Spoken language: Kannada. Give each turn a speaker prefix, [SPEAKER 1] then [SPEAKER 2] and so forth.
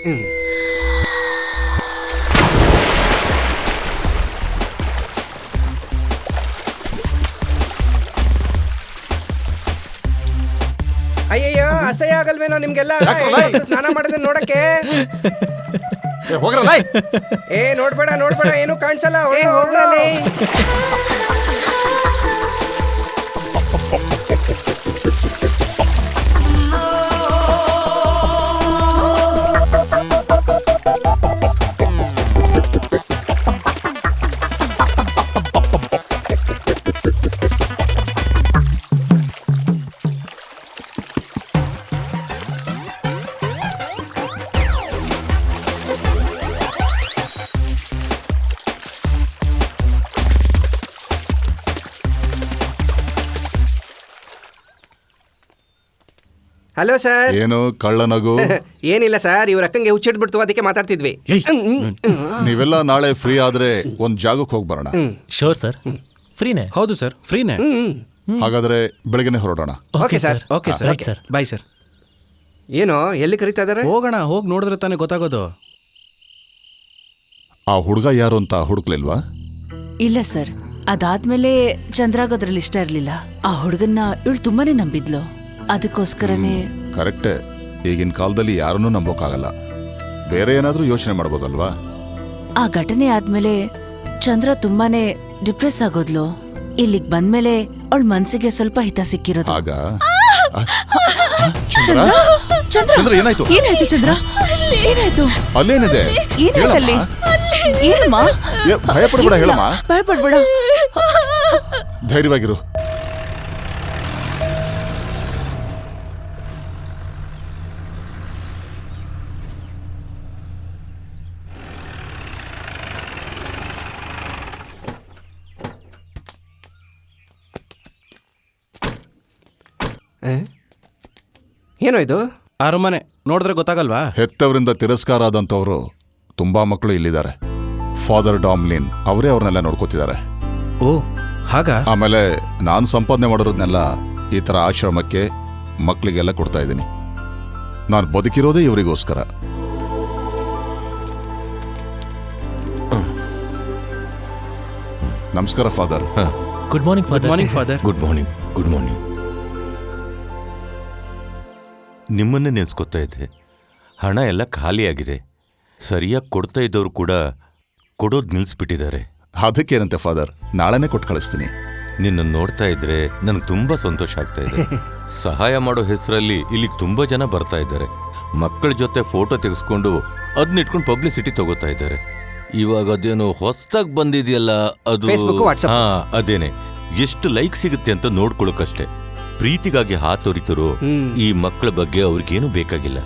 [SPEAKER 1] ಅಯ್ಯಯ್ಯೋ, ಅಸಹ್ಯ ಆಗಲ್ವೇನೋ ನಿಮ್ಗೆಲ್ಲ ಸ್ನಾನ ಮಾಡಿದ್ರೆ ನೋಡಕ್ಕೆ? ಏ ನೋಡ್ಬೇಡ ಏನು ಕಾಣಿಸಲ್ಲ. Hello sir.
[SPEAKER 2] ಏನು ಕಳ್ಳನಗು?
[SPEAKER 1] ಏನಿಲ್ಲ ಸರ್, ಇವ್ರ ಅಕ್ಕಂಗೆ ಹುಚ್ಚಿಡ್ಬಿಡ್ತು, ಅದಕ್ಕೆ ಮಾತಾಡ್ತಿದ್ವಿ.
[SPEAKER 2] ನೀವೆಲ್ಲ ನಾಳೆ ಫ್ರೀ ಆದ್ರೆ ಒಂದ್ ಜಾಗಕ್ಕೆ ಹೋಗಿ ಬರೋಣ.
[SPEAKER 3] ಶೋರ್ ಸರ್, ಫ್ರೀನೇ.
[SPEAKER 4] ಹೌದು ಸರ್, ಫ್ರೀನೇ.
[SPEAKER 2] ಹಾಗಾದ್ರೆ ಬೆಳಗ್ಗೆನೆ ಹೊರಡೋಣ.
[SPEAKER 1] Okay sir.
[SPEAKER 4] Okay sir,
[SPEAKER 3] sir.
[SPEAKER 4] Bye sir.
[SPEAKER 1] ಏನೋ ಎಲ್ಲಿ ಕರೀತಾ ಇದಾರೆ?
[SPEAKER 4] ಹೋಗೋಣ, ಹೋಗಿ ನೋಡಿದ್ರೆ ತಾನೇ ಗೊತ್ತಾಗೋದು.
[SPEAKER 2] ಆ ಹುಡುಗ ಯಾರು ಅಂತ ಹುಡುಕ್ಲಿಲ್ವಾ?
[SPEAKER 5] ಇಲ್ಲ ಸರ್, ಅದಾದ್ಮೇಲೆ ಚಂದ್ರಾಗೋದ್ರಲ್ಲಿ ಇಷ್ಟ ಇರ್ಲಿಲ್ಲ. ಆ ಹುಡುಗನ್ನ ಇವಳು ತುಂಬಾನೇ ನಂಬಿದ್ಲು, ಅದಕ್ಕೋಸ್ಕರನೇ.
[SPEAKER 2] ಕರೆಕ್ಟೇ, ಈಗಿನ ಕಾಲದಲ್ಲಿ ಯಾರನ್ನೂ ನಂಬೋಕ್ಕಾಗಲ್ಲ. ಬೇರೆ ಏನಾದ್ರೂ ಯೋಚನೆ ಮಾಡ್ಬೋದಲ್ವಾ?
[SPEAKER 5] ಆ ಘಟನೆ ಆದ್ಮೇಲೆ ಚಂದ್ರ ತುಂಬಾನೇ ಡಿಪ್ರೆಸ್ ಆಗೋದ್ಲು. ಇಲ್ಲಿಗ್ ಬಂದ್ಮೇಲೆ ಅವಳ ಮನ್ಸಿಗೆ ಸ್ವಲ್ಪ ಹಿತ ಸಿಕ್ಕಿರೋದು.
[SPEAKER 2] ಆಗ
[SPEAKER 5] ಚಂದ್ರ,
[SPEAKER 2] ಚಂದ್ರ ಏನಾಯ್ತು?
[SPEAKER 5] ಏನಾಯ್ತು ಚಂದ್ರ? ಏನಾಯ್ತು?
[SPEAKER 2] ಅಲ್ಲೇನಿದೆ?
[SPEAKER 5] ಏನಾಯ್ತಲ್ಲಿ? ಏನಮ್ಮ?
[SPEAKER 2] ಭಯ ಪಡ್ಬೇಡ, ಹೇಳಮ್ಮ.
[SPEAKER 5] ಭಯ ಪಡ್ಬೇಡ,
[SPEAKER 2] ಧೈರ್ಯವಾಗಿರು.
[SPEAKER 1] ಏನೋ ಇದು?
[SPEAKER 4] ಅರಮನೆ ನೋಡಿದ್ರೆ ಗೊತ್ತಾಗಲ್ವಾ?
[SPEAKER 2] ಹೆತ್ತವರಿಂದ ತಿರಸ್ಕಾರ ಆದಂಥವ್ರು ತುಂಬಾ ಮಕ್ಕಳು ಇಲ್ಲಿದ್ದಾರೆ. ಫಾದರ್ ಡಾಮ್ಲಿನ್ ಅವರೇ ಅವ್ರನ್ನೆಲ್ಲ ನೋಡ್ಕೋತಿದ್ದಾರೆ.
[SPEAKER 4] ಓ ಹಾಗ?
[SPEAKER 2] ಆಮೇಲೆ ನಾನು ಸಂಪಾದನೆ ಮಾಡೋದನ್ನೆಲ್ಲ ಈ ಥರ ಆಶ್ರಮಕ್ಕೆ ಮಕ್ಕಳಿಗೆಲ್ಲ ಕೊಡ್ತಾ ಇದ್ದೀನಿ. ನಾನು ಬದುಕಿರೋದೇ ಇವರಿಗೋಸ್ಕರ. ನಮಸ್ಕಾರ father.
[SPEAKER 3] Good morning father.
[SPEAKER 4] Morning father.
[SPEAKER 6] Good morning. Good morning. ನಿಮ್ಮನ್ನೇ ನೆನೆಸ್ಕೊತಾ ಇದ್ದೆ. ಹಣ ಎಲ್ಲ ಖಾಲಿಯಾಗಿದೆ. ಸರಿಯಾಗಿ ಕೊಡ್ತಾ ಇದ್ದವರು ಕೂಡ ಕೊಡೋದು ನಿಲ್ಲಿಸ್ಬಿಟ್ಟಿದ್ದಾರೆ.
[SPEAKER 2] ಅದಕ್ಕೇನಂತೆ ಫಾದರ್, ನಾಳೆನೇ ಕೊಟ್ಟು ಕಳಿಸ್ತೀನಿ.
[SPEAKER 6] ನಿನ್ನ ನೋಡ್ತಾ ಇದ್ರೆ ನನಗೆ ತುಂಬಾ ಸಂತೋಷ ಆಗ್ತಾ ಇದೆ. ಸಹಾಯ ಮಾಡೋ ಹೆಸರಲ್ಲಿ ಇಲ್ಲಿಗೆ ತುಂಬಾ ಜನ ಬರ್ತಾ ಇದ್ದಾರೆ. ಮಕ್ಕಳ ಜೊತೆ ಫೋಟೋ ತೆಗೆಸ್ಕೊಂಡು ಅದನ್ನಿಟ್ಕೊಂಡು ಪಬ್ಲಿಸಿಟಿ ತಗೋತಾ ಇದ್ದಾರೆ. ಇವಾಗ ಅದೇನೋ ಹೊಸದಾಗಿ ಬಂದಿದೆಯಲ್ಲ, ಅದು
[SPEAKER 1] Facebook, WhatsApp.
[SPEAKER 6] ಹಾ ಅದೇನೆ. ಎಷ್ಟು ಲೈಕ್ ಸಿಗುತ್ತೆ ಅಂತ ನೋಡ್ಕೊಳಕಷ್ಟೇ. ಪ್ರೀತಿಗಾಗಿ ಹಾತೊರಿತರು ಈ ಮಕ್ಕಳ ಬಗ್ಗೆ ಅವ್ರಿಗೇನು ಬೇಕಾಗಿಲ್ಲ.